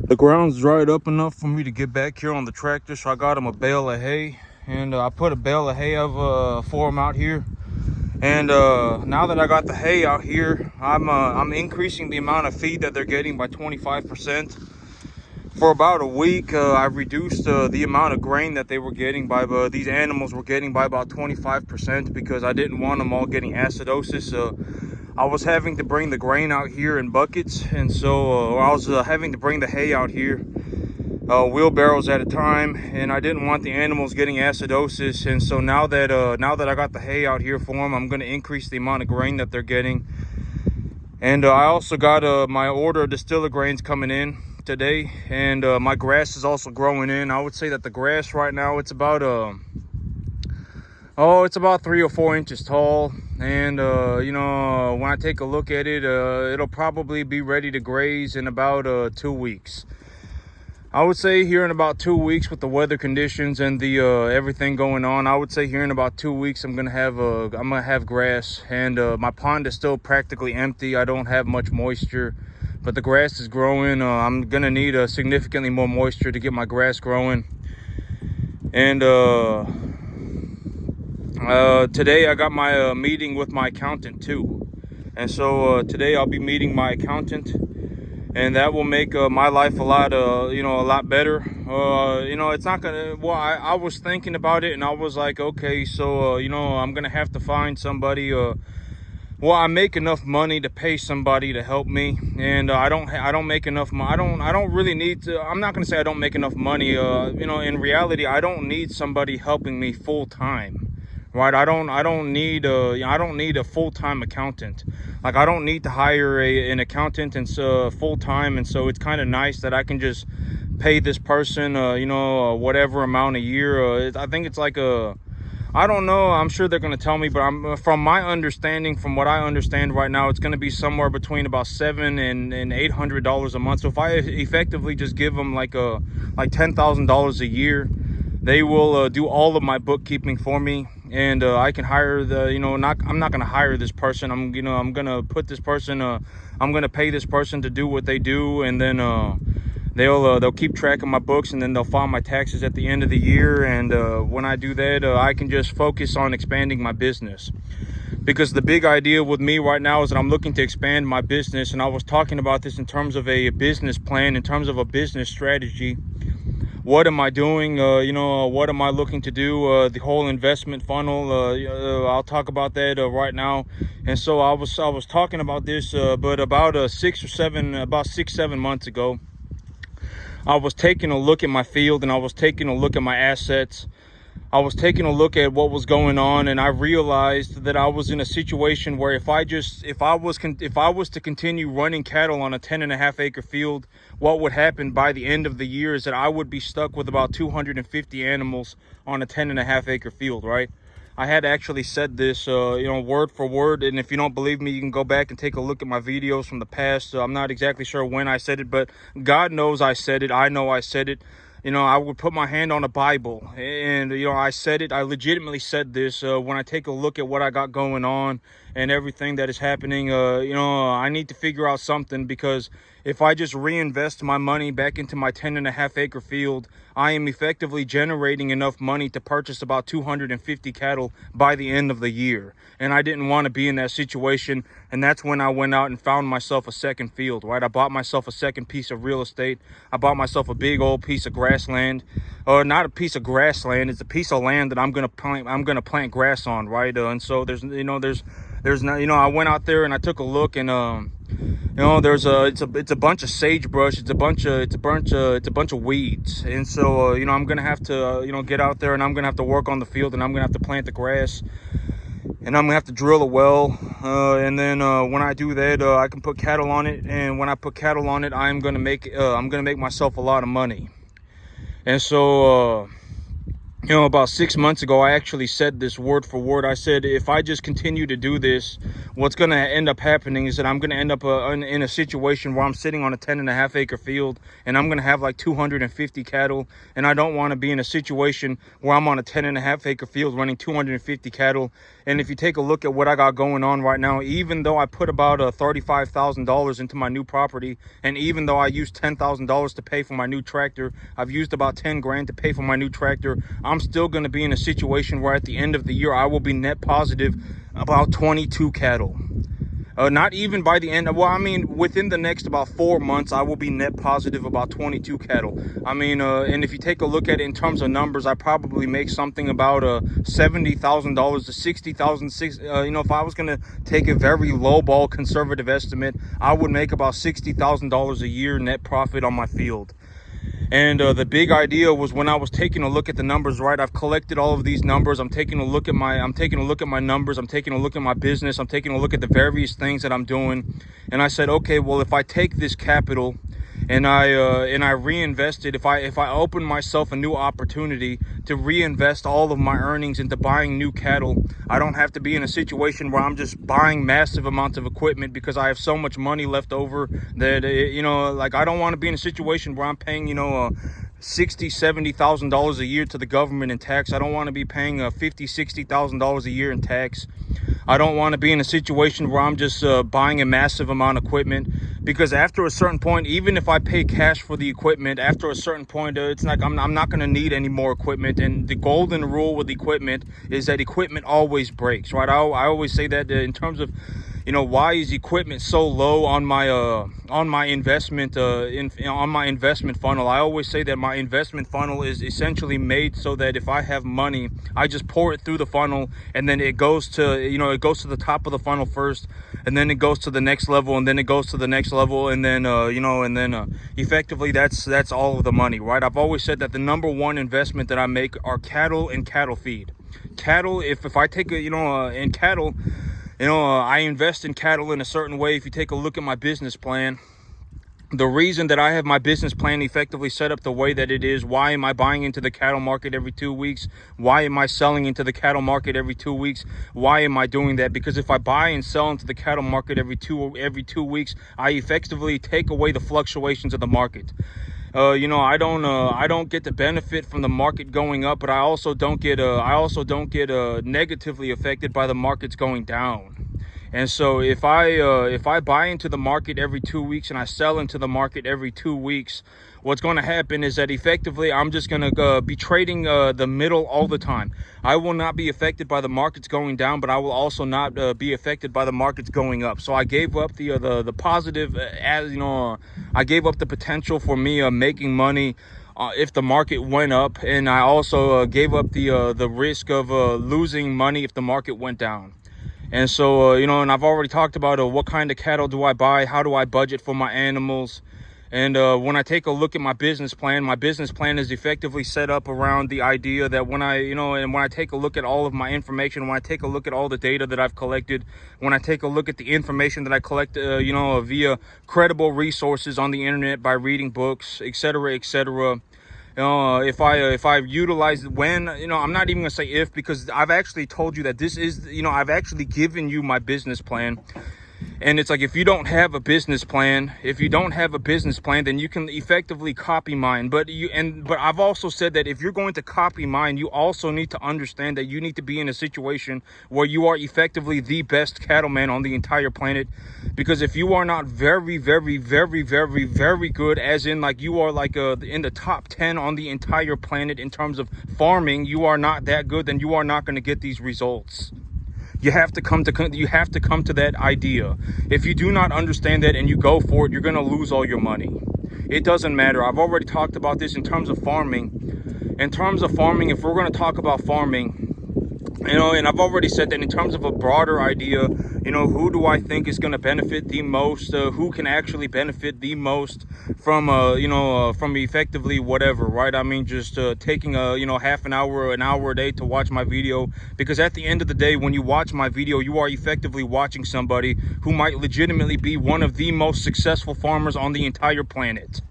The ground's dried up enough for me to get back here on the tractor, so I got him a bale of hay, and I put a bale of hay for him out here. And now that I got the hay out here, I'm increasing the amount of feed that they're getting by 25%. For about a week, I've reduced the amount of grain that they were getting by these animals were getting by about 25%, because I didn't want them all getting acidosis. I was having to bring the grain out here in buckets, and so I was having to bring the hay out here wheelbarrows at a time, and I didn't want the animals getting acidosis. And so now that I got the hay out here for them, I'm going to increase the amount of grain that they're getting. And I also got my order of distiller grains coming in today, and my grass is also growing in. I would say that the grass right now, it's about it's about 3 or 4 inches tall, and when I take a look at it, it'll probably be ready to graze in about 2 weeks. I would say here in about 2 weeks, with the weather conditions and the everything going on, I would say here in about 2 weeks I'm gonna have grass. And my pond is still practically empty. I don't have much moisture, but the grass is growing. I'm gonna need significantly more moisture to get my grass growing. And today I got my meeting with my accountant too, and so today I'll be meeting my accountant, and that will make my life a lot better. It's not gonna, well, I was thinking about it, and I was like, okay, so I'm gonna have to find somebody. I make enough money to pay somebody to help me, and I don't make enough money. I don't really need to. I'm not gonna say I don't make enough money. In reality, I don't need somebody helping me full time. Right, I don't need a full-time accountant. Like, I don't need to hire an accountant and full time. And so it's kind of nice that I can just pay this person whatever amount a year. I think it's like I don't know, I'm sure they're going to tell me, but from my understanding, from what I understand right now, it's going to be somewhere between about $700 and $800 a month. So if I effectively just give them like $10,000 a year, they will do all of my bookkeeping for me, and I can hire I'm not going to hire this person. I'm going to put this person, I'm going to pay this person to do what they do, and then they'll keep track of my books, and then they'll file my taxes at the end of the year. And when I do that, I can just focus on expanding my business. Because the big idea with me right now is that I'm looking to expand my business, and I was talking about this in terms of a business plan, in terms of a business strategy. What am I doing? What am I looking to do? The whole investment funnel. I'll talk about that right now. And so I was talking about this, but about 6-7 months ago, I was taking a look at my field, and I was taking a look at my assets. I was taking a look at what was going on, and I realized that I was in a situation where if I was to continue running cattle on a 10.5 acre field, what would happen by the end of the year is that I would be stuck with about 250 animals on a 10.5 acre field, right? I had actually said this, word for word. And if you don't believe me, you can go back and take a look at my videos from the past. I'm not exactly sure when I said it, but God knows I said it. I know I said it. I would put my hand on a Bible, and, I said it. I legitimately said this. When I take a look at what I got going on and everything that is happening, I need to figure out something, because if I just reinvest my money back into my 10.5 acre field, I am effectively generating enough money to purchase about 250 cattle by the end of the year. And I didn't want to be in that situation. And that's when I went out and found myself a second field, right? I bought myself a second piece of real estate. I bought myself a big old piece of grassland. Not a piece of grassland, it's a piece of land that I'm gonna plant grass on, right? And so there's I went out there and I took a look, and it's a bunch of sagebrush. It's a bunch of weeds. And so I'm gonna have to get out there, and I'm gonna have to work on the field, and I'm gonna have to plant the grass, and I'm gonna have to drill a well, and then when I do that, I can put cattle on it. And when I put cattle on it, I'm gonna make myself a lot of money. And so You know, about 6 months ago, I actually said this word for word. I said, if I just continue to do this, what's going to end up happening is that I'm going to end up in a situation where I'm sitting on a 10.5 acre field and I'm going to have like 250 cattle. And I don't want to be in a situation where I'm on a 10.5 acre field running 250 cattle. And if you take a look at what I got going on right now, even though I put about $35,000 into my new property, and even though I used $10,000 to pay for my new tractor, I've used about 10 grand to pay for my new tractor, I'm still going to be in a situation where at the end of the year, I will be net positive about 22 cattle. Not even by the end. Well, I mean, within the next about 4 months, I will be net positive about 22 cattle. I mean, and if you take a look at it in terms of numbers, I probably make something about $70,000 to $60,000. You know, if I was gonna take a very lowball conservative estimate, I would make about $60,000 a year net profit on my field. And the big idea was when I was taking a look at the numbers, right? I've collected all of these numbers. I'm taking a look at my numbers. I'm taking a look at my business. I'm taking a look at the various things that I'm doing. And I said, okay, well, if I take this capital and I reinvest it, if I open myself a new opportunity to reinvest all of my earnings into buying new cattle, I don't have to be in a situation where I'm just buying massive amounts of equipment because I have so much money left over that, you know, like I don't want to be in a situation where I'm paying, you know, $60,000-$70,000 a year to the government in tax. I don't want to be paying $50,000-$60,000 a year in tax. I don't want to be in a situation where I'm just buying a massive amount of equipment, because after a certain point, even if I pay cash for the equipment, after a certain point, it's like I'm not going to need any more equipment. And the golden rule with equipment is that equipment always breaks, right? I always say that in terms of, you know, why is equipment so low on my investment on my investment funnel? I always say that my investment funnel is essentially made so that if I have money, I just pour it through the funnel, and then it goes to, you know, it goes to the top of the funnel first, and then it goes to the next level, and then it goes to the next level, and then you know, and then effectively that's all of the money, right? I've always said that the number one investment that I make are cattle and cattle feed. Cattle, if I take a, you know, in cattle, you know, I invest in cattle in a certain way. If you take a look at my business plan, the reason that I have my business plan effectively set up the way that it is, why am I buying into the cattle market every 2 weeks? Why am I selling into the cattle market every 2 weeks? Why am I doing that? Because if I buy and sell into the cattle market every two weeks, I effectively take away the fluctuations of the market. You know, I don't get the benefit from the market going up, but I also don't get negatively affected by the markets going down. And so if I buy into the market every 2 weeks and I sell into the market every 2 weeks, what's going to happen is that effectively I'm just going to be trading the middle all the time. I will not be affected by the markets going down, but I will also not be affected by the markets going up. So I gave up the positive, as you know, I gave up the potential for me making money if the market went up, and I also gave up the risk of losing money if the market went down. And so, you know, and I've already talked about what kind of cattle do I buy, how do I budget for my animals. And when I take a look at my business plan is effectively set up around the idea that when I take a look at all of my information, when I take a look at all the data that I've collected, when I take a look at the information that I collect, you know, via credible resources on the internet by reading books, etc., etc., if I utilize, when, you know, I'm not even gonna say if, because I've actually told you that this is, you know, I've actually given you my business plan. And it's like, if you don't have a business plan, then you can effectively copy mine. But I've also said that if you're going to copy mine, you also need to understand that you need to be in a situation where you are effectively the best cattleman on the entire planet. Because if you are not very, very, very, very, very good, as in like you are like in the top 10 on the entire planet in terms of farming, you are not that good, then you are not going to get these results. You have to come to that idea. If you do not understand that and you go for it, you're going to lose all your money. It doesn't matter. I've already talked about this in terms of farming. If we're going to talk about farming, you know, and I've already said that in terms of a broader idea, you know, who do I think is going to benefit the most? Who can actually benefit the most from, from effectively whatever, right? I mean, just taking half an hour a day to watch my video. Because at the end of the day, when you watch my video, you are effectively watching somebody who might legitimately be one of the most successful farmers on the entire planet.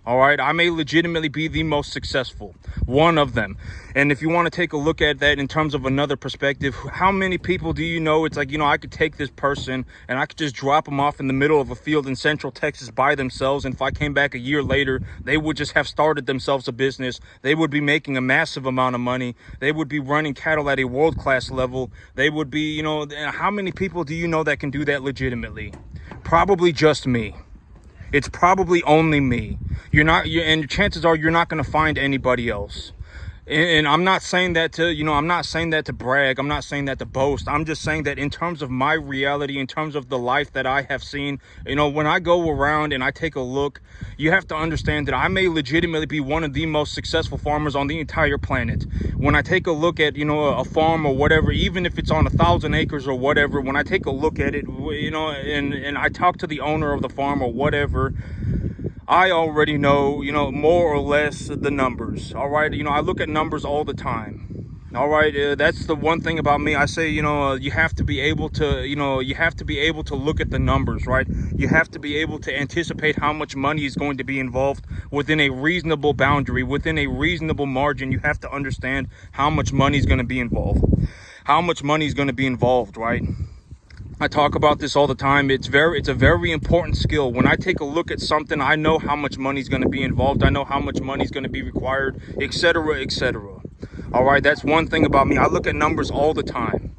All right, I may legitimately be the most successful, one of them. And if you want to take a look at that in terms of another perspective, how many people do you know? It's like, I could take this person and I could just drop them off in the middle of a field in Central Texas by themselves. And if I came back a year later, they would just have started themselves a business. They would be making a massive amount of money. They would be running cattle at a world-class level. They would be, how many people do you know that can do that legitimately? Probably just me. It's probably only me. And chances are you're not going to find anybody else. And I'm not saying that to, I'm not saying that to brag. I'm not saying that to boast. I'm just saying that in terms of my reality, in terms of the life that I have seen, when I go around and I take a look, you have to understand that I may legitimately be one of the most successful farmers on the entire planet. When I take a look at, a farm or whatever, even if it's on 1,000 acres or whatever, when I take a look at it, and I talk to the owner of the farm or whatever, I already know, more or less the numbers. All right. I look at numbers all the time. All right. That's the one thing about me. I say, you have to be able to, you have to be able to look at the numbers, right? You have to be able to anticipate how much money is going to be involved within a reasonable boundary, within a reasonable margin. You have to understand how much money is going to be involved, right? I talk about this all the time. It's a very important skill. When I take a look at something, I know how much money is going to be involved. I know how much money is going to be required, etc., etc. All right, that's one thing about me. I look at numbers all the time.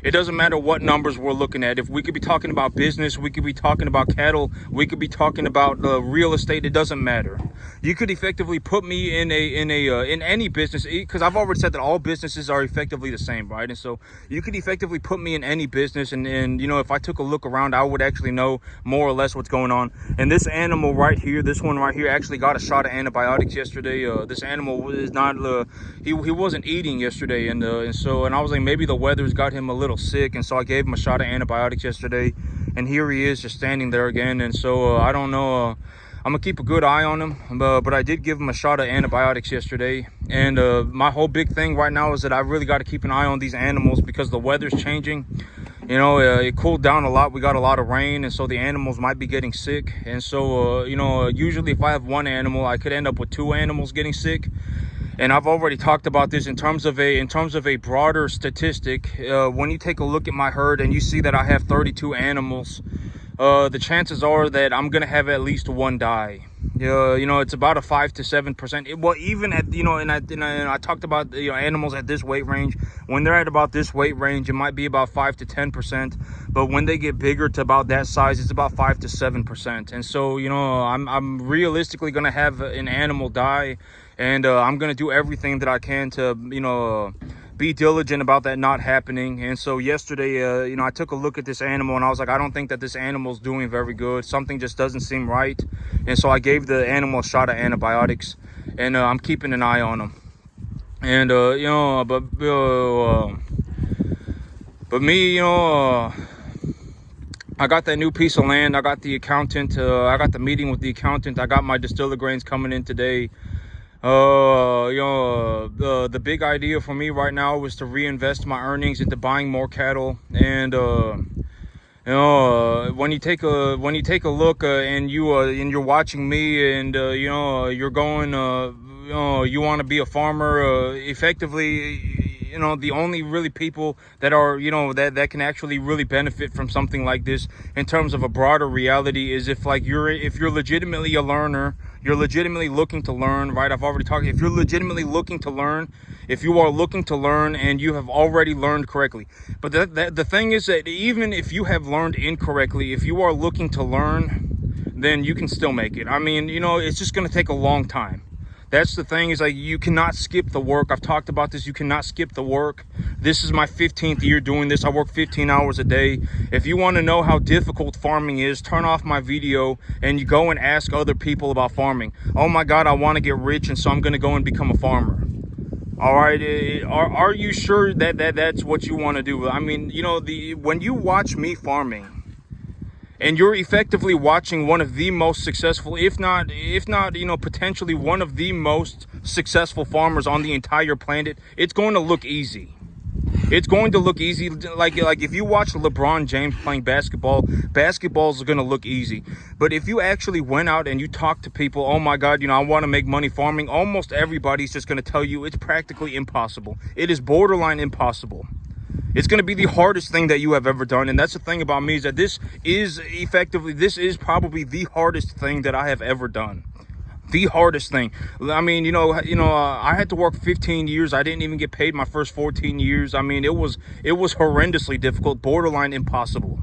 It doesn't matter what numbers we're looking at. If we could be talking about business, we could be talking about cattle, we could be talking about real estate. It doesn't matter. You could effectively put me in any business, because I've already said that all businesses are effectively the same, right? And so you could effectively put me in any business, and if I took a look around, I would actually know more or less what's going on. And this animal right here, this one right here, actually got a shot of antibiotics yesterday. This animal is not he wasn't eating yesterday, and I was like, maybe the weather's got him a little sick, and so I gave him a shot of antibiotics yesterday, and here he is just standing there again. And so I don't know, I'm gonna keep a good eye on him, but I did give him a shot of antibiotics yesterday. And my whole big thing right now is that I really got to keep an eye on these animals, because the weather's changing. It cooled down a lot. We got a lot of rain, and so the animals might be getting sick. And so usually if I have one animal, I could end up with 2 animals getting sick. And I've already talked about this in terms of a broader statistic. When you take a look at my herd and you see that I have 32 animals, the chances are that I'm gonna have at least one die. It's about a 5 to 7%. Well, even at and I talked about animals at this weight range. When they're at about this weight range, it might be about 5 to 10%. But when they get bigger to about that size, it's about 5 to 7%. And so I'm realistically gonna have an animal die, and I'm gonna do everything that I can to be diligent about that not happening. And so yesterday, I took a look at this animal, and I was like, I don't think that this animal's doing very good. Something just doesn't seem right. And so I gave the animal a shot of antibiotics, and I'm keeping an eye on him. And but me, I got that new piece of land. I got the accountant. I got the meeting with the accountant. I got my distiller grains coming in today. The big idea for me right now was to reinvest my earnings into buying more cattle. And when you take a look and you're watching me, and you're going, you want to be a farmer, effectively, the only really people that are, that can actually really benefit from something like this in terms of a broader reality is if you're legitimately a learner, you're legitimately looking to learn, right? I've already talked. If you're legitimately looking to learn, if you are looking to learn and you have already learned correctly. But the thing is that even if you have learned incorrectly, if you are looking to learn, then you can still make it. I mean, it's just going to take a long time. That's the thing, is like, you cannot skip the work. I've talked about this. You cannot skip the work. This is my 15th year doing this. I work 15 hours a day. If you want to know how difficult farming is, turn off my video and you go and ask other people about farming. Oh my God, I want to get rich, and so I'm going to go and become a farmer. All right. Are you sure that that's what you want to do? I mean, when you watch me farming, and you're effectively watching one of the most successful, if not, potentially one of the most successful farmers on the entire planet, it's going to look easy. It's going to look easy. Like if you watch LeBron James playing basketball, basketballs are going to look easy. But if you actually went out and you talked to people, oh my God, I want to make money farming, almost everybody's just going to tell you it's practically impossible. It is borderline impossible. It's going to be the hardest thing that you have ever done. And that's the thing about me, is that this is probably the hardest thing that I have ever done. The hardest thing. I mean, I had to work 15 years. I didn't even get paid my first 14 years. I mean, it was horrendously difficult, borderline impossible.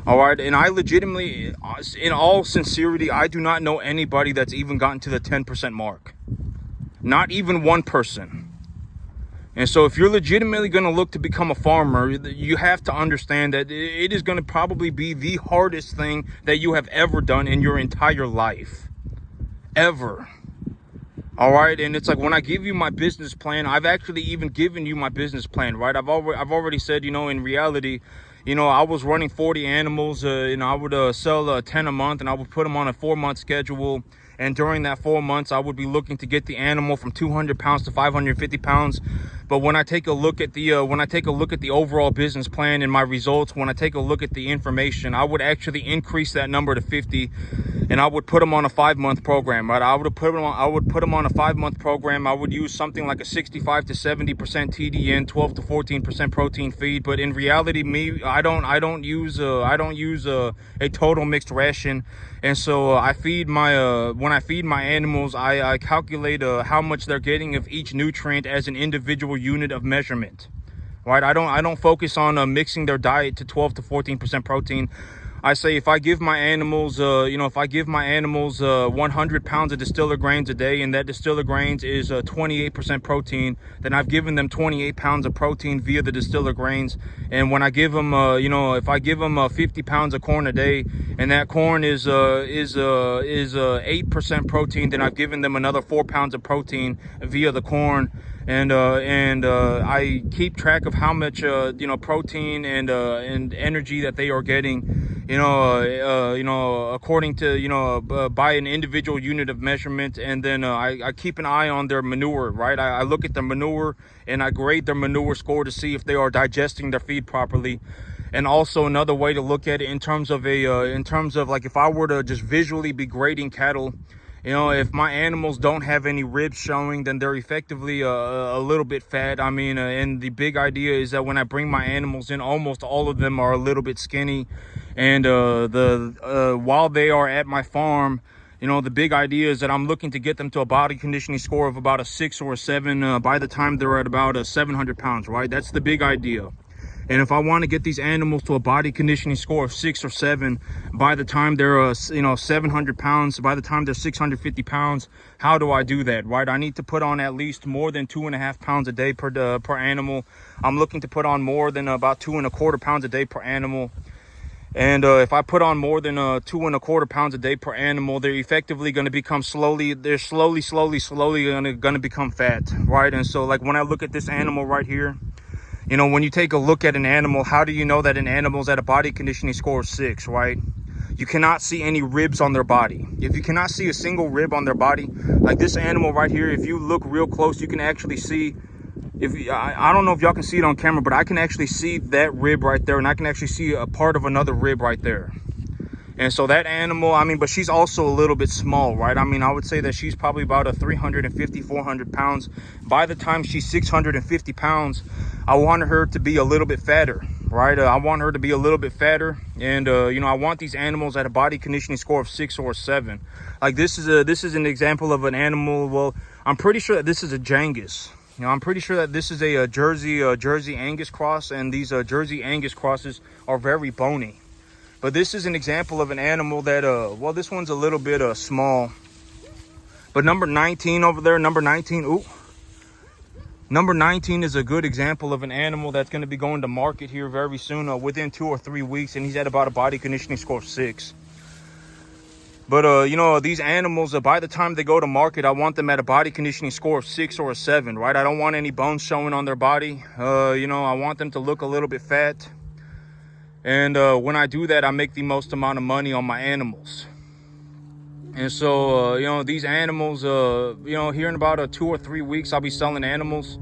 All right. And I legitimately, in all sincerity, I do not know anybody that's even gotten to the 10% mark. Not even one person. And so if you're legitimately going to look to become a farmer, you have to understand that it is going to probably be the hardest thing that you have ever done in your entire life. Ever. All right. And it's like, when I give you my business plan, I've actually even given you my business plan, right? I've already said, in reality, I was running 40 animals, I would sell 10 a month, and I would put them on a 4-month schedule. And during that 4 months, I would be looking to get the animal from 200 pounds to 550 pounds. But when I take a look at the overall business plan and my results, when I take a look at the information, I would actually increase that number to 50, and I would put them on a 5-month program. Right? I would put them on a 5-month program. I would use something like a 65 to 70% TDN, 12 to 14% protein feed. But in reality, I don't use a total mixed ration. And so when I feed my animals, I calculate how much they're getting of each nutrient as an individual unit of measurement. Right? I don't focus on mixing their diet to 12 to 14% protein. I say if I give my animals 100 pounds of distiller grains a day, and that distiller grains is 28% protein, then I've given them 28 pounds of protein via the distiller grains. And when I give them, if I give them 50 pounds of corn a day, and that corn is 8% protein, then I've given them another 4 pounds of protein via the corn. And I keep track of how much protein and energy that they are getting, according to by an individual unit of measurement. And then I keep an eye on their manure, right? I look at their manure, and I grade their manure score to see if they are digesting their feed properly. And also another way to look at it in terms of like, if I were to just visually be grading cattle, if my animals don't have any ribs showing, then they're effectively a little bit fat. I mean, and the big idea is that when I bring my animals in, almost all of them are a little bit skinny. And while they are at my farm, the big idea is that I'm looking to get them to a body conditioning score of about a 6 or a 7 by the time they're at about 700 pounds, right? That's the big idea. And if I want to get these animals to a body conditioning score of 6 or 7 by the time they're 700 pounds, by the time they're 650 pounds, how do I do that, right? I need to put on at least more than 2.5 pounds a day per animal. I'm looking to put on more than about 2.25 pounds a day per animal. And if I put on more than 2.25 pounds a day per animal, they're effectively going to become slowly going to become fat, right? And so, like, when I look at this animal right here, when you take a look at an animal, how do you know that an animal's at a body conditioning score of 6, right? You cannot see any ribs on their body. If you cannot see a single rib on their body, like this animal right here, if you look real close, you can actually see, I don't know if y'all can see it on camera, but I can actually see that rib right there, and I can actually see a part of another rib right there. And so that animal, but she's also a little bit small, right? I would say that she's probably about 350, 400 pounds. By the time she's 650 pounds, I want her to be a little bit fatter, right? I want her to be a little bit fatter. And, I want these animals at a body conditioning score of 6 or 7. Like this is an example of an animal. Well, I'm pretty sure that this is a Jangus. I'm pretty sure that this is a Jersey Angus cross, and these Jersey Angus crosses are very bony. But this is an example of an animal that, this one's a little bit small. But number 19 over there, number 19 is a good example of an animal that's going to be going to market here very soon, within 2 or 3 weeks. And he's at about a body conditioning score of 6. But, these animals, by the time they go to market, I want them at a body conditioning score of 6 or a 7, right? I don't want any bones showing on their body. I want them to look a little bit fat. And when I do that, I make the most amount of money on my animals. And so, these animals, here in about 2 or 3 weeks, I'll be selling animals.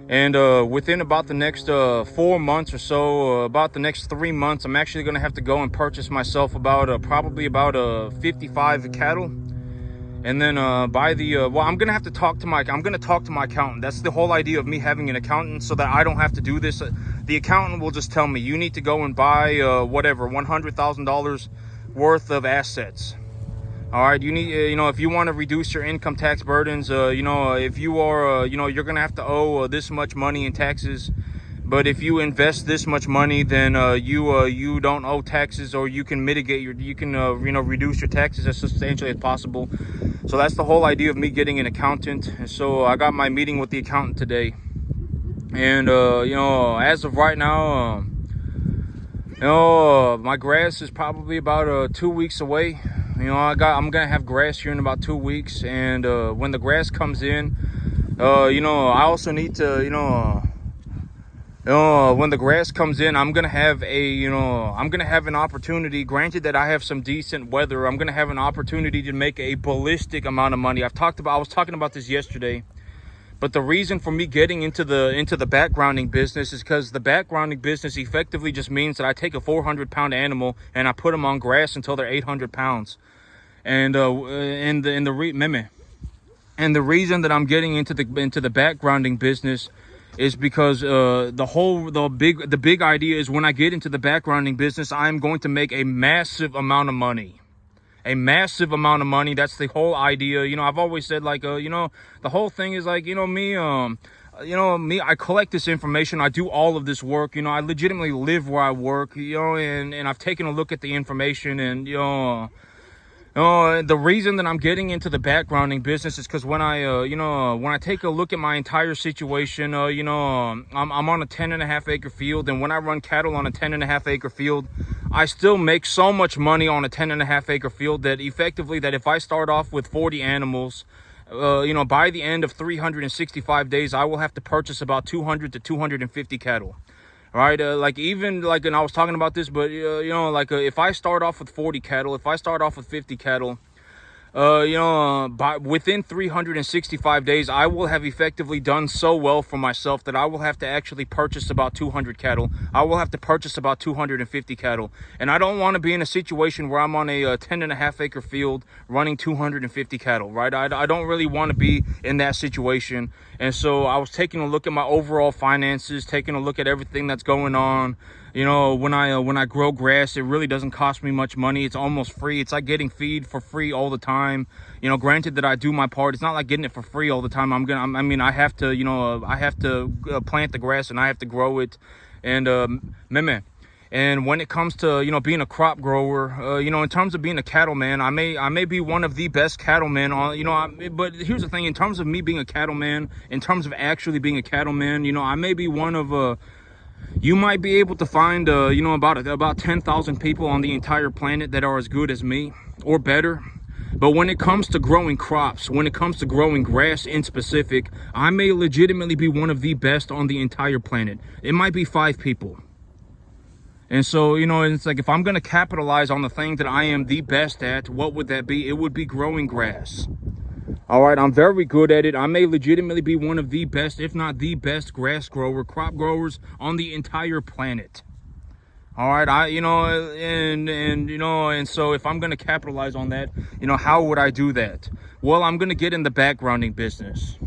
And within about the next 4 months or so, about the next 3 months, I'm actually going to have to go and purchase myself about probably about 55 cattle. And then by the well, I'm gonna talk to my accountant. That's the whole idea of me having an accountant, so that I don't have to do this. The accountant will just tell me, you need to go and buy whatever, $100,000 worth of assets. All right, you need, if you want to reduce your income tax burdens, if you are, you're gonna have to owe this much money in taxes. But if you invest this much money, then you don't owe taxes, or you can mitigate reduce your taxes as substantially as possible. So that's the whole idea of me getting an accountant. And so I got my meeting with the accountant today. And as of right now, my grass is probably about 2 weeks away. I'm gonna have grass here in about 2 weeks, and when the grass comes in, I also need to, when the grass comes in, I'm gonna have an opportunity. Granted that I have some decent weather, I'm gonna have an opportunity to make a ballistic amount of money. I was talking about this yesterday, but the reason for me getting into the backgrounding business is because the backgrounding business effectively just means that I take a 400-pound animal and I put them on grass until they're 800 pounds. And the reason that I'm getting into the backgrounding business is because the big idea is, when I get into the backgrounding business, I'm going to make a massive amount of money. That's the whole idea. I've always said, the whole thing is me, I collect this information. I do all of this work. I legitimately live where I work, and I've taken a look at the information, and, the reason that I'm getting into the backgrounding business is because when I take a look at my entire situation, I'm on a 10.5 acre field, and when I run cattle on a 10.5 acre field, I still make so much money on a 10.5 acre field that effectively, that if I start off with 40 animals, by the end of 365 days, I will have to purchase about 200 to 250 cattle. Right, and I was talking about this, but if I start off with 40 cattle, if I start off with 50 cattle, within 365 days, I will have effectively done so well for myself that I will have to actually purchase about 200 cattle. I will have to purchase about 250 cattle. And I don't want to be in a situation where I'm on a 10.5 acre field running 250 cattle, right? I don't really want to be in that situation. And so I was taking a look at my overall finances, taking a look at everything that's going on. When I grow grass, it really doesn't cost me much money. It's almost free. It's like getting feed for free all the time. Granted that I do my part, it's not like getting it for free all the time. I have to plant the grass, and I have to grow it. And and when it comes to being a crop grower, in terms of being a cattleman, I may be one of the best cattlemen on, but here's the thing: in terms of me being a cattleman, in terms of actually being a cattleman, I may be one of you might be able to find about 10,000 people on the entire planet that are as good as me or better. But when it comes to growing crops, when it comes to growing grass in specific, I may legitimately be one of the best on the entire planet. It might be 5 people. And so, it's like, if I'm going to capitalize on the thing that I am the best at, what would that be? It would be growing grass. All right, I'm very good at it. I may legitimately be one of the best, if not the best, crop growers on the entire planet. All right, and so if I'm going to capitalize on that, how would I do that? Well, I'm going to get in the backgrounding business.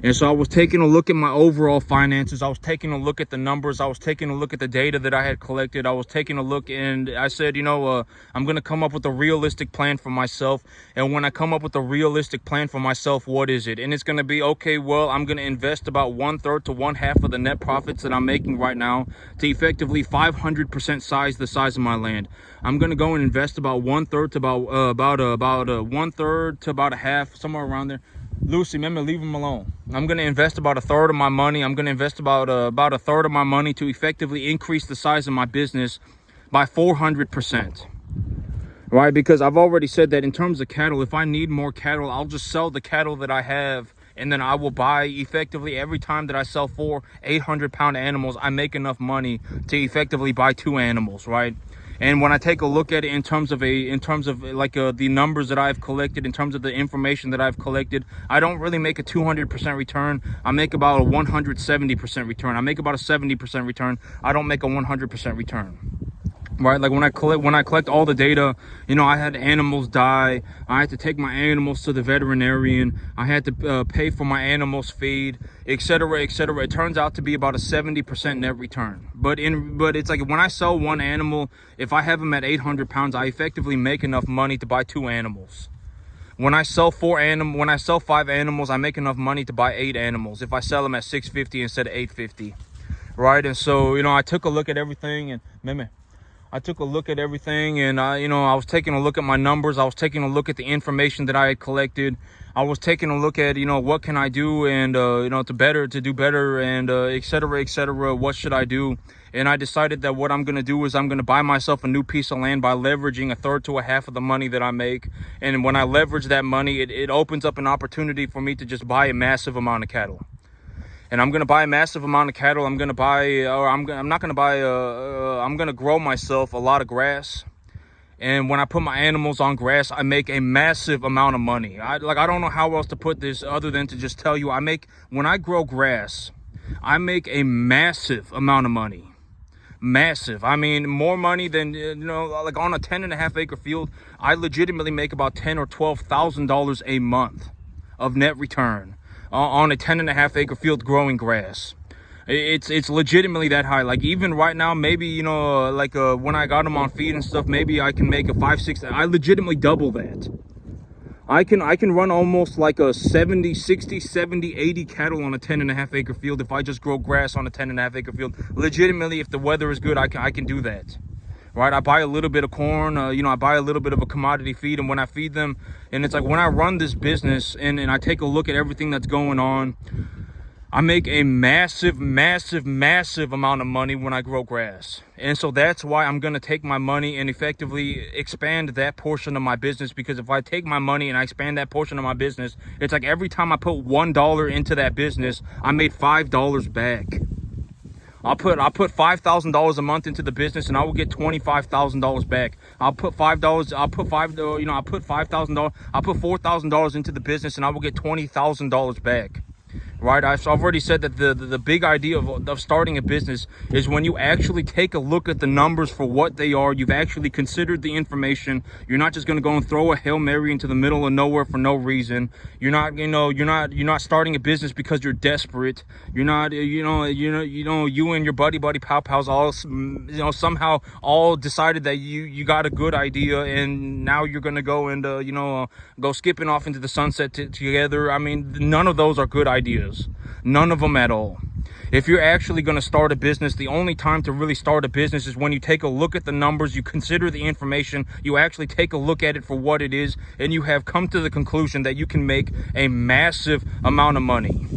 And so I was taking a look at my overall finances. I was taking a look at the numbers. I was taking a look at the data that I had collected. I was taking a look, and I said, I'm going to come up with a realistic plan for myself. And when I come up with a realistic plan for myself, what is it? And it's going to be, okay, well, I'm going to invest about 1/3 to 1/2 of the net profits that I'm making right now to effectively 500% size the size of my land. I'm going to go and invest about 1/3 to about 1/3 to about 1/2, somewhere around there. Lucy, remember, leave him alone. I'm going to invest about 1/3 of my money. I'm going to invest about 1/3 of my money to effectively increase the size of my business by 400%. Right? Because I've already said that in terms of cattle, if I need more cattle, I'll just sell the cattle that I have, and then I will buy effectively every time that I sell 4 800-pound animals. I make enough money to effectively buy 2 animals, right? And when I take a look at it in terms of the numbers that I've collected, in terms of the information that I've collected, I don't really make a 200% return. I make about a 170% return. I make about a 70% return. I don't make a 100% return. Right, like when I collect all the data, I had animals die. I had to take my animals to the veterinarian. I had to pay for my animals' feed, etc., etc. It turns out to be about a 70% net return. But it's like when I sell one animal, if I have them at 800 pounds, I effectively make enough money to buy 2 animals. When I sell 5 animals, I make enough money to buy 8 animals if I sell them at 650 instead of 850. Right, and so I took a look at everything, and I was taking a look at my numbers. I was taking a look at the information that I had collected. I was taking a look at, what can I do and, to do better and, et cetera, what should I do? And I decided that what I'm going to do is I'm going to buy myself a new piece of land by leveraging a third to a half of the money that I make. And when I leverage that money, it opens up an opportunity for me to just buy a massive amount of cattle. And I'm going to buy a massive amount of cattle. I'm going to grow myself a lot of grass. And when I put my animals on grass, I make a massive amount of money. I don't know how else to put this other than to just tell you, when I grow grass, I make a massive amount of money. Massive. I mean, more money than, like on a 10.5 acre field, I legitimately make about $10,000 or $12,000 a month of net return. On a 10.5 acre field growing grass. It's legitimately that high. Like even right now, maybe, when I got them on feed and stuff, maybe I can make a 5-6. I legitimately double that. I can run almost like a 70, 60, 70, 80 cattle on a 10.5 acre field if I just grow grass on a 10.5 acre field. Legitimately, if the weather is good, I can do that. Right, I buy a little bit of corn, I buy a little bit of a commodity feed, and when I feed them, and it's like when I run this business and I take a look at everything that's going on, I make a massive, massive, massive amount of money when I grow grass. And so that's why I'm going to take my money and effectively expand that portion of my business, because if I take my money and I expand that portion of my business, it's like every time I put $1 into that business, I made $5 back. I'll put $5,000 a month into the business, and I will get $25,000 back. I'll put $5,000. I'll put $5,000. I'll put $4,000 into the business, and I will get $20,000 back. Right, I've already said that the big idea of starting a business is when you actually take a look at the numbers for what they are. You've actually considered the information. You're not just going to go and throw a Hail Mary into the middle of nowhere for no reason. You're not starting a business because you're desperate. You're not, you and your buddy pals all, somehow all decided that you got a good idea, and now you're going to go and, go skipping off into the sunset together. I mean, none of those are good ideas. None of them at all. If you're actually going to start a business, the only time to really start a business is when you take a look at the numbers, you consider the information, you actually take a look at it for what it is, and you have come to the conclusion that you can make a massive amount of money.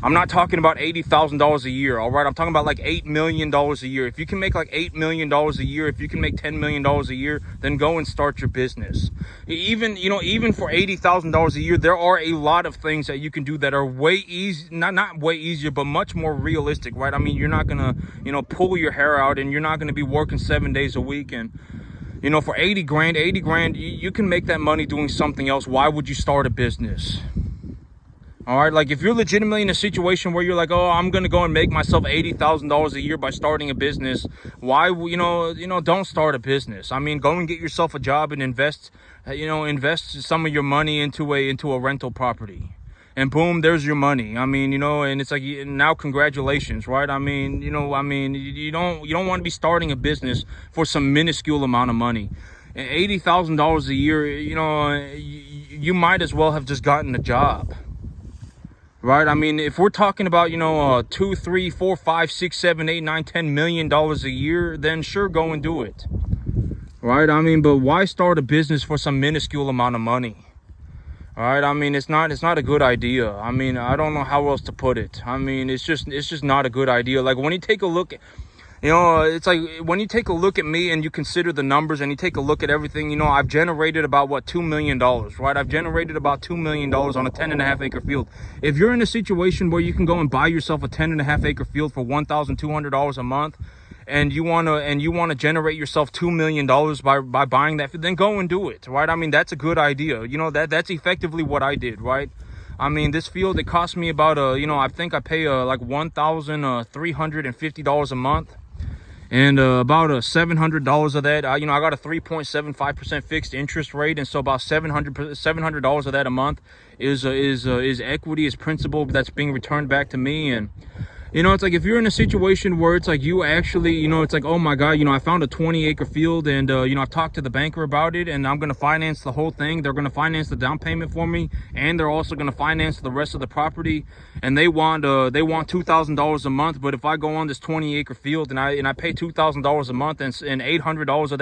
I'm not talking about $80,000 a year, all right? I'm talking about like $8 million a year. If you can make like $8 million a year, if you can make $10 million a year, then go and start your business. Even for $80,000 a year, there are a lot of things that you can do that are way easy, not way easier, but much more realistic, right? I mean, you're not gonna, pull your hair out, and you're not gonna be working 7 days a week. And, for 80 grand, you can make that money doing something else. Why would you start a business? All right, like if you're legitimately in a situation where you're like, oh, I'm gonna go and make myself $80,000 a year by starting a business, why, don't start a business. I mean, go and get yourself a job and invest some of your money into a rental property, and boom, there's your money. I mean, and it's like, now congratulations, right? I mean, you don't want to be starting a business for some minuscule amount of money. $80,000 a year, you might as well have just gotten a job. Right, I mean, if we're talking about, $2, $3, $4, $5, $6, $7, $8, $9, $10 million a year, then sure, go and do it. Right, I mean, but why start a business for some minuscule amount of money? All right, I mean, it's not a good idea. I mean, I don't know how else to put it. I mean, it's just not a good idea. Like when you take a look at, it's like when you take a look at me and you consider the numbers and you take a look at everything, I've generated about $2 million, right? I've generated about $2 million on a 10.5 acre field. If you're in a situation where you can go and buy yourself a 10.5 acre field for $1,200 a month, and you want to generate yourself $2 million by buying that, then go and do it, right? I mean, that's a good idea. You know, that's effectively what I did, right? I mean, this field, it cost me about I think I pay like $1,350 a month, and about $700 of that, I got a 3.75% fixed interest rate, and so about $700 of that a month is equity, is principal that's being returned back to me. And it's like, if you're in a situation where it's like you actually, it's like, oh my God, I found a 20-acre field, and I've talked to the banker about it, and I'm going to finance the whole thing. They're going to finance the down payment for me, and they're also going to finance the rest of the property. And they want $2,000 a month. But if I go on this 20-acre field and I pay $2,000 a month, and $800 of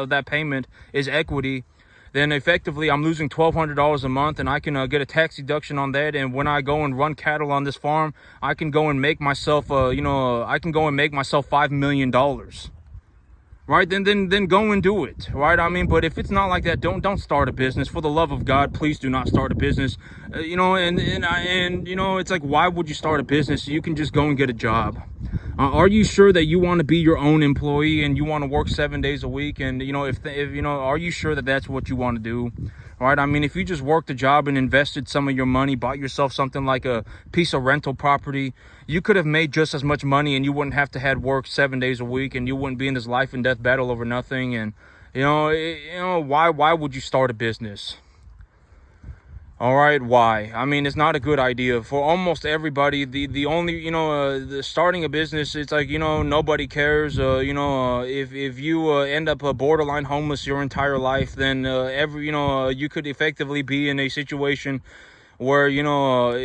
that payment is equity, then effectively I'm losing $1,200 a month, and I can get a tax deduction on that. And when I go and run cattle on this farm, I can go and make myself, $5 million, right? Then go and do it, right? I mean, but if it's not like that, don't start a business. For the love of God, please do not start a business. It's like, why would you start a business? You can just go and get a job. Are you sure that you want to be your own employee and you want to work 7 days a week? And are you sure that that's what you want to do? Right? I mean, if you just worked a job and invested some of your money, bought yourself something like a piece of rental property, you could have made just as much money, and you wouldn't have to have work 7 days a week, and you wouldn't be in this life and death battle over nothing. And why would you start a business? All right, why? I mean, it's not a good idea for almost everybody. The only, the starting a business, it's like, nobody cares. If you end up borderline homeless your entire life, then you could effectively be in a situation where, you're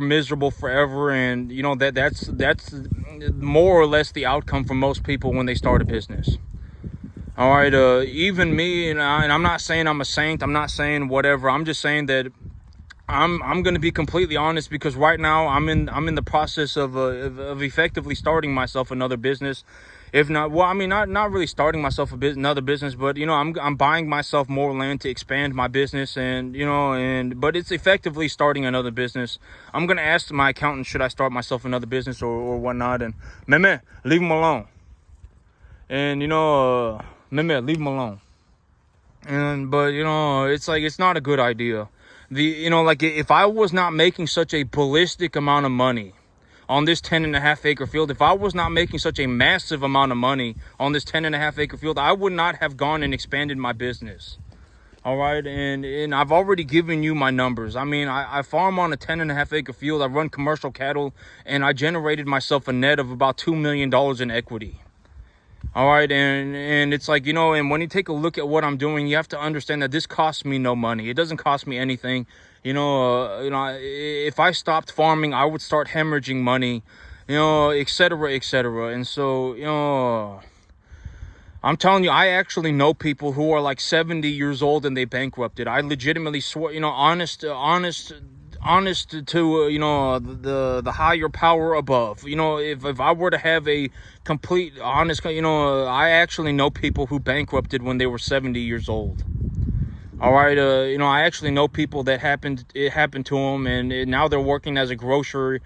miserable forever. And, that's more or less the outcome for most people when they start a business. All right, even me, and I'm not saying I'm a saint. I'm not saying whatever. I'm just saying that I'm going to be completely honest, because right now I'm in the process of effectively starting myself another business. If not, well, I mean, not really starting myself another business, but I'm buying myself more land to expand my business, but it's effectively starting another business. I'm going to ask my accountant, should I start myself another business or whatnot? And man, leave him alone. And leave him alone. But it's like, it's not a good idea. If I was not making such a ballistic amount of money on this 10.5-acre field, if I was not making such a massive amount of money on this 10.5-acre field, I would not have gone and expanded my business. All right, and I've already given you my numbers. I mean, I farm on a 10.5-acre field. I run commercial cattle, and I generated myself a net of about $2 million in equity. All right, and it's like, and when you take a look at what I'm doing, you have to understand that this costs me no money. It doesn't cost me anything. If I stopped farming, I would start hemorrhaging money, et cetera, et cetera. And so, I'm telling you, I actually know people who are like 70 years old and they bankrupted. I legitimately swear, honest to the higher power above. If I were to have a complete honest, I actually know people who bankrupted when they were 70 years old. All right, I actually know people that it happened to them, and now they're working as a grocery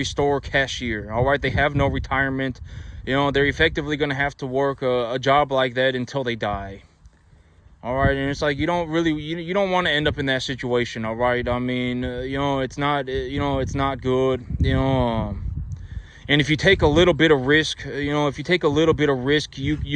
store cashier. All right, they have no retirement. They're effectively going to have to work a job like that until they die. All right, and it's like, you don't want to end up in that situation. All right, I mean, it's not good. And if you take a little bit of risk, you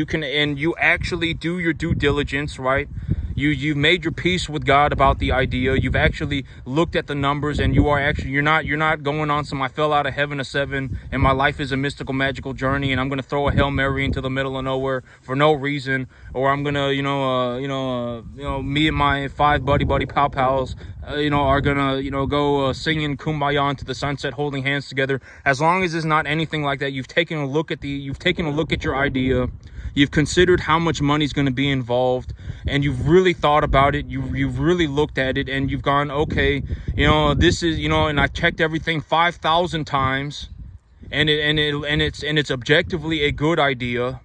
can, and you actually do your due diligence, right? You've made your peace with God about the idea. You've actually looked at the numbers, and you're not going on some, I fell out of heaven a 7 and my life is a mystical, magical journey, and I'm gonna throw a Hail Mary into the middle of nowhere for no reason, or I'm gonna me and my 5 buddy pals are gonna go singing Kumbaya into the sunset, holding hands together. As long as it's not anything like that, you've taken a look at your idea. You've considered how much money's going to be involved, and you've really thought about it. You've really looked at it, and you've gone, okay, this is, and I checked everything 5,000 times, and it's objectively a good idea.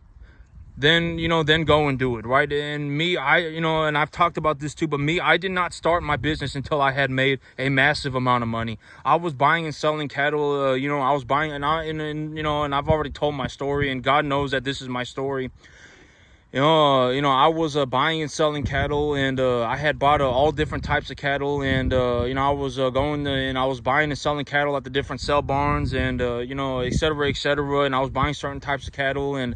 then then go and do it, right? And me, and I've talked about this too, but me, I did not start my business until I had made a massive amount of money. I was buying and selling cattle. I was buying, and I've already told my story, and God knows that this is my story. I was buying and selling cattle, and I had bought all different types of cattle, and I was and I was buying and selling cattle at the different sale barns, and et cetera, et cetera. And I was buying certain types of cattle, and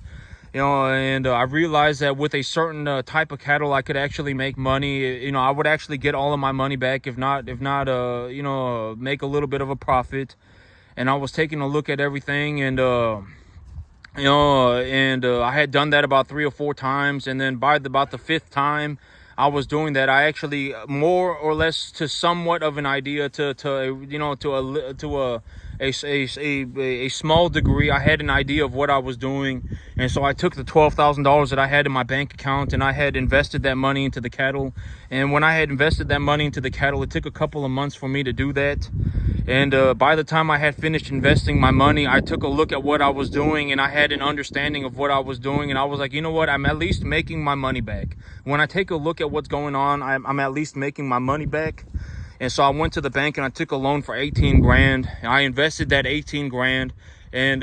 I realized that with a certain type of cattle, I could actually make money. I would actually get all of my money back, if not, make a little bit of a profit. And I was taking a look at everything, and I had done that about 3 or 4 times, and then by about the 5th time I was doing that, I actually more or less to somewhat of an idea to a small degree, I had an idea of what I was doing. And so I took the $12,000 that I had in my bank account, and I had invested that money into the cattle. And when I had invested that money into the cattle, it took a couple of months for me to do that. And by the time I had finished investing my money, I took a look at what I was doing, and I had an understanding of what I was doing. And I was like, you know what? I'm at least making my money back. When I take a look at what's going on, I'm at least making my money back. And so I went to the bank and I took a loan for 18 grand. I invested that 18 grand. And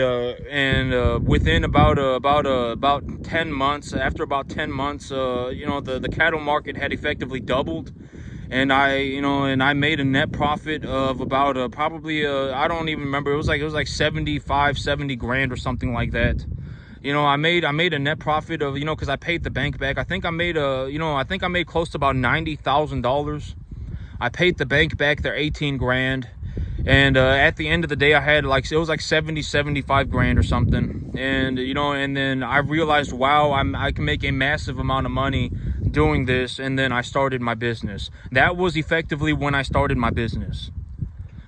within about 10 months, after about 10 months, the cattle market had effectively doubled. And I made a net profit of about probably I don't even remember, it was like 70 grand or something like that. I made a net profit of, because I paid the bank back. I think I made close to about $90,000. I paid the bank back their 18 grand. And at the end of the day, I had it was like 75 grand or something. And and then I realized, wow, I can make a massive amount of money doing this. And then I started my business. That was effectively when I started my business.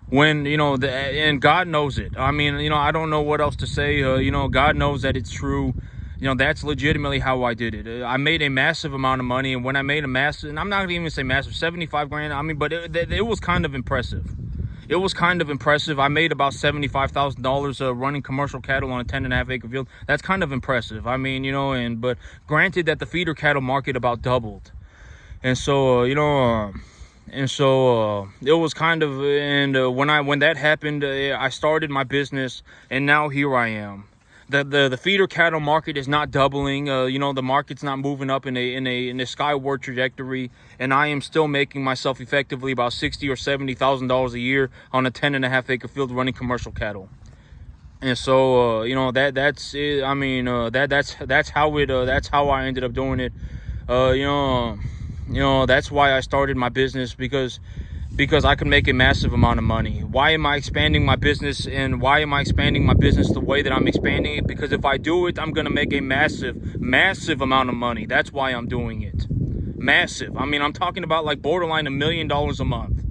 When and God knows it. I mean, I don't know what else to say. God knows that it's true. That's legitimately how I did it. I made a massive amount of money, and when I made a massive, and I'm not gonna even say massive, 75 grand. I mean, but it was kind of impressive. It was kind of impressive. I made about $75,000 running commercial cattle on a 10.5 acre field. That's kind of impressive. I mean, but granted that the feeder cattle market about doubled, and so it was kind of, and when that happened, I started my business, and now here I am. The feeder cattle market is not doubling. The market's not moving up in a skyward trajectory, and I am still making myself effectively about $60,000 or $70,000 a year on a 10.5 acre field running commercial cattle. And so that's it. I mean, that's how I ended up doing it. That's why I started my business, because I can make a massive amount of money. Why am I expanding my business, and why am I expanding my business the way that I'm expanding it? Because if I do it, I'm going to make a massive amount of money. That's why I'm doing it. Massive. I mean, I'm talking about like borderline $1 million a month.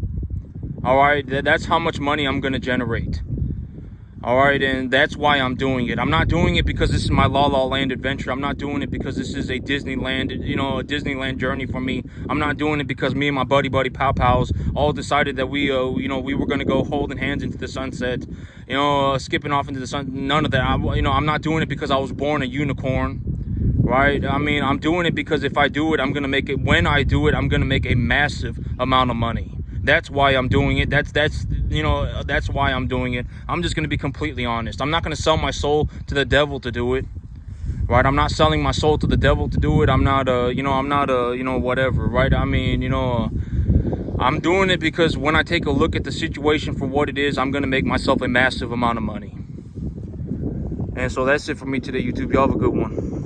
All right, that's how much money I'm going to generate. All right, and that's why I'm doing it. I'm not doing it because this is my La La Land adventure. I'm not doing it because this is a Disneyland, a Disneyland journey for me. I'm not doing it because me and my buddy Pow Pows all decided that we were going to go holding hands into the sunset, skipping off into the sun. None of that. I'm not doing it because I was born a unicorn, right? I mean, I'm doing it because if I do it, I'm going to make it. When I do it, I'm going to make a massive amount of money. That's why I'm doing it. That's why I'm doing it. I'm just going to be completely honest. I'm not going to sell my soul to the devil to do it. Right? I'm not selling my soul to the devil to do it. I'm not whatever, right? I mean, I'm doing it because when I take a look at the situation for what it is, I'm going to make myself a massive amount of money. And so that's it for me today, YouTube. Y'all have a good one.